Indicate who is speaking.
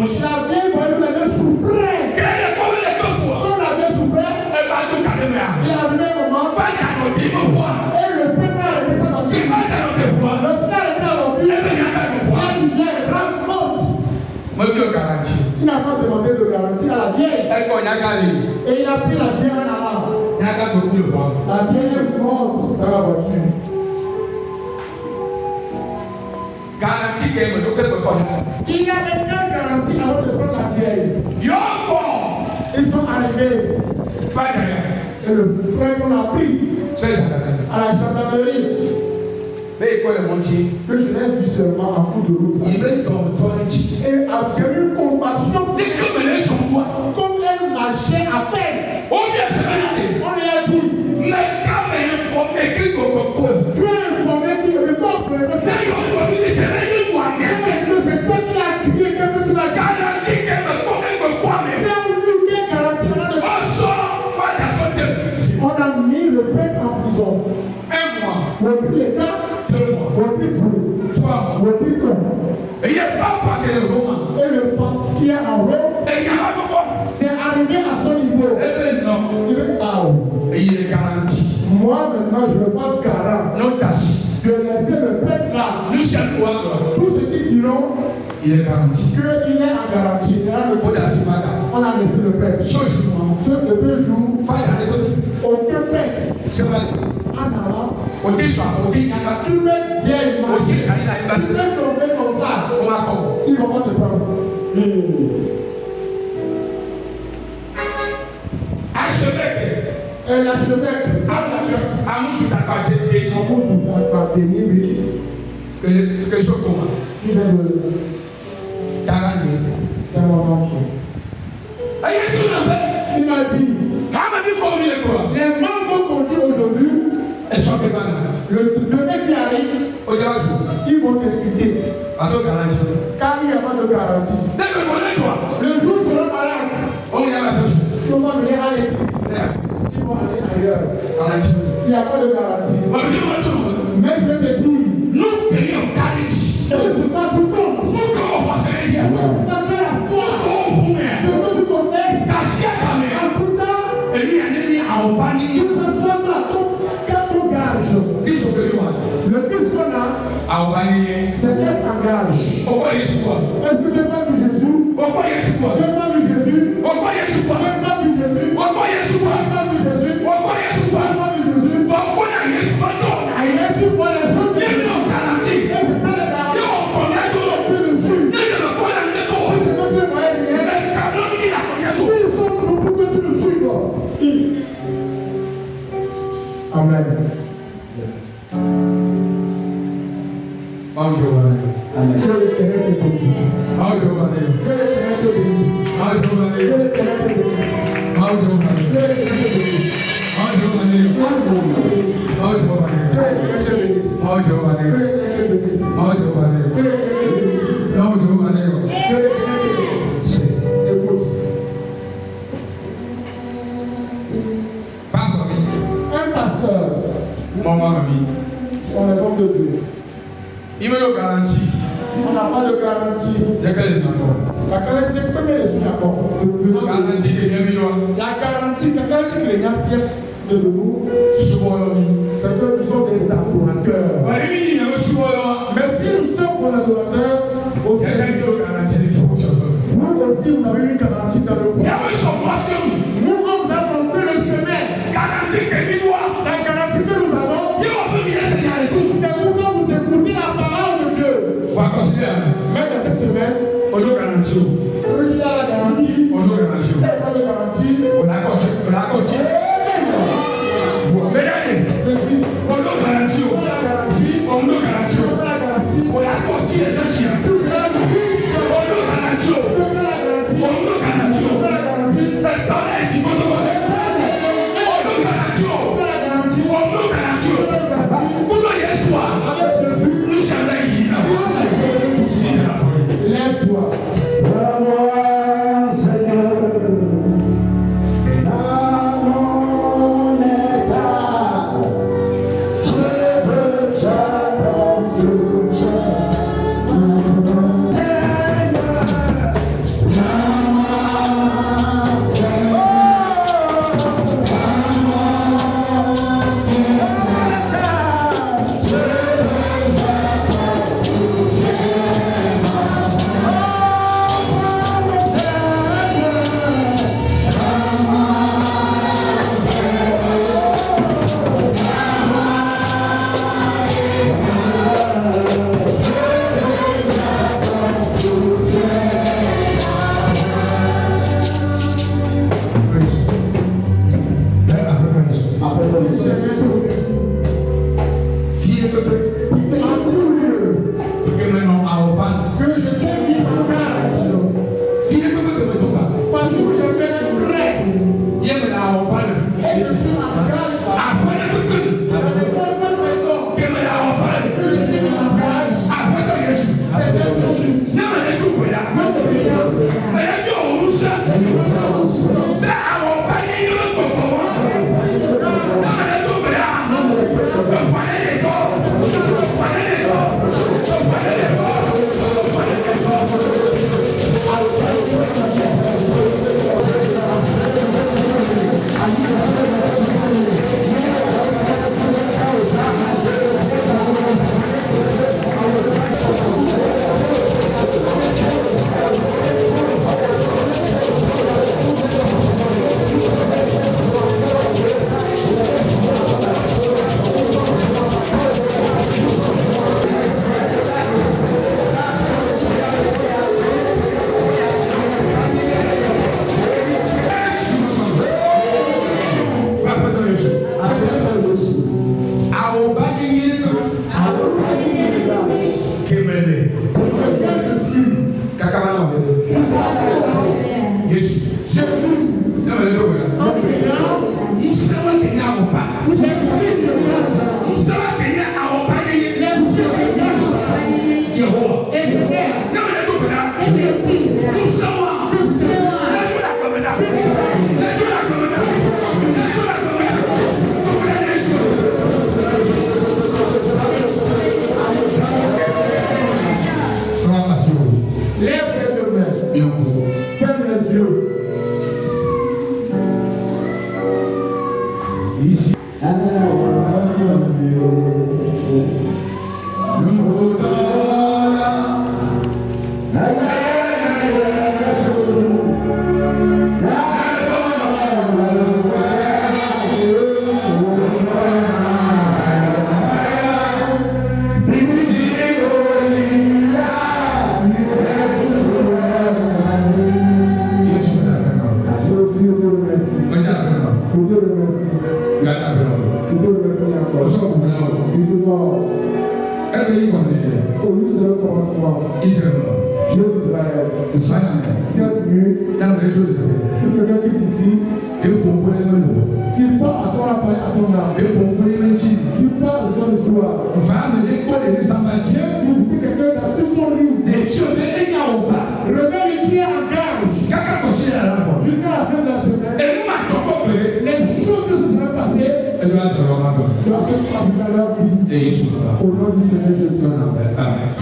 Speaker 1: mochi.
Speaker 2: La vieille voiture avait souffert.
Speaker 1: Quel est comme les deux fois?
Speaker 2: Comme la vieille souffrait,
Speaker 1: Et va tout calmer.
Speaker 2: il a arrivé un moment.
Speaker 1: Va calmer mon bois.
Speaker 2: Et le prêtre a arrêté sa voiture.
Speaker 1: Il va calmer mon bois.
Speaker 2: Le Seigneur a arrêté la voiture.
Speaker 1: Et bien, il y a mon bois.
Speaker 2: Il vient, monte.
Speaker 1: Moi, je suis garanti.
Speaker 2: Il n'a pas demandé de garantie à la vieille.
Speaker 1: Et quand il a gagné,
Speaker 2: Et il a pris la vieille en allant.
Speaker 1: il a gagné beaucoup le bois.
Speaker 2: La vieille est morte dans la voiture.
Speaker 1: Garanti que je ne peux pas.
Speaker 2: Il n'y avait qu'une garantie avant de prendre la vieille.
Speaker 1: Yoko!
Speaker 2: Ils sont arrivés.
Speaker 1: Pas derrière.
Speaker 2: Et le prêtre qu'on a pris
Speaker 1: C'est ça.
Speaker 2: à la gendarmerie.
Speaker 1: Mais quoi le mochi?
Speaker 2: Que je l'ai vu seulement en cours de route.
Speaker 1: Il est dans le toit de Chi.
Speaker 2: Et a eu compassion.
Speaker 1: Dès que me laisse son bois.
Speaker 2: Comme elle marchait à peine.
Speaker 1: Oh bien, c'est malade.
Speaker 2: On lui a dit.
Speaker 1: Mais quand même, il faut m'écrire comme un coup.
Speaker 2: Tu es informé qui est le temple.
Speaker 1: Mais il faut me dire que c'est moi.
Speaker 2: C'est toi qui l'as tué. Qu'est-ce que tu l'as dit?
Speaker 1: Garanti que me connaît comme quoi.
Speaker 2: Tu as eu quelle garantie? On a mis le prêtre en prison.
Speaker 1: Un mois.
Speaker 2: Repris l'État.
Speaker 1: 2 mois.
Speaker 2: Repris vous.
Speaker 1: 3 mois.
Speaker 2: Repris toi.
Speaker 1: Et il n'y a pas de le Romain.
Speaker 2: Et le pape qui est en Rome.
Speaker 1: Et il y a pas de quoi.
Speaker 2: C'est arrivé à son niveau.
Speaker 1: Eh bien non.
Speaker 2: Il est out.
Speaker 1: Et il est garanti.
Speaker 2: Moi maintenant je ne veux pas garant.
Speaker 1: Non caché.
Speaker 2: De laisser le prêtre là.
Speaker 1: Nous sommes quoi alors?
Speaker 2: Tous ceux qui diront
Speaker 1: Il est garanti.
Speaker 2: qu'il est en garantie. Là, le on a laissé le prêtre.
Speaker 1: Changement.
Speaker 2: Ce de 2 jours.
Speaker 1: Pas d'aller côté.
Speaker 2: Aucun prêtre.
Speaker 1: C'est vrai.
Speaker 2: En avant.
Speaker 1: Côté soit côté il y a
Speaker 2: Tu peux vieille marcher. Tu peux tomber comme ça.
Speaker 1: On va comment?
Speaker 2: Ils ne vont pas te prendre.
Speaker 1: Archevêque.
Speaker 2: Et l'archevêque.
Speaker 1: Amoussou Takadjé.
Speaker 2: Amoussou Takadjé.
Speaker 1: Que ce comment?
Speaker 2: Qui vient de.
Speaker 1: Tarani.
Speaker 2: C'est mon oncle. Il m'a dit. Les membres qu'on dit aujourd'hui.
Speaker 1: Elles sont que
Speaker 2: le mec qui arrive. Ils vont t'expliquer. Car il n'y a pas de garantie. Le jour où seront malades. Ils vont venir à l'église. Ils vont aller ailleurs. Il n'y a pas de garantie. Mais je te dis.
Speaker 1: Nous payons garantie.
Speaker 2: Je ne suis pas tout le monde.
Speaker 1: Faut qu'on fasse un lien.
Speaker 2: Tu as fait la foi. Ce que tu connais. En tout cas. Que ce soit pas ton gage. Le Christ qu'on a. C'est être en gage. Est-ce que tu n'as pas vu Jésus? Tu n'as pas vu Jésus? Tu n'as pas vu Jésus? Tu n'as pas vu Jésus? Tu n'as pas vu Jésus? Tu n'as pas vu Jésus? Et tu vois les autres. Et c'est ça les gars. Tu le suis. Parce que quand tu le voyais bien. Ils sont pour que tu le suives. Amen. Amen. Que l'Éternel te bénisse. Que l'Éternel te bénisse. Que l'Éternel te bénisse. Que l'Éternel te bénisse. Que l'Éternel te bénisse. Que l'Éternel te bénisse. Écoute. Un pasteur. Son exemple de Dieu.
Speaker 1: Il me le garantit.
Speaker 2: On n'a pas de garantie.
Speaker 1: Il y a quel d'accord?
Speaker 2: La garantie, c'est comme je suis d'accord.
Speaker 1: Garantie que bien mis
Speaker 2: la garantie, quelqu'un dit que les gars siègent de nous, c'est que nous sommes des adorateurs. Mais si nous sommes des adorateurs, aussi, vous aussi, vous avez une garantie dans le monde. Nous, on vous a montré le chemin. La garantie que nous avons, c'est pourquoi vous écoutez la parole de Dieu. Mais dans cette semaine, je suis à la garantie. Il n'y a pas de garantie. Lève-toi.
Speaker 1: Jésus. Non, mais le
Speaker 2: Au nom du Seigneur Jésus.
Speaker 1: Amen.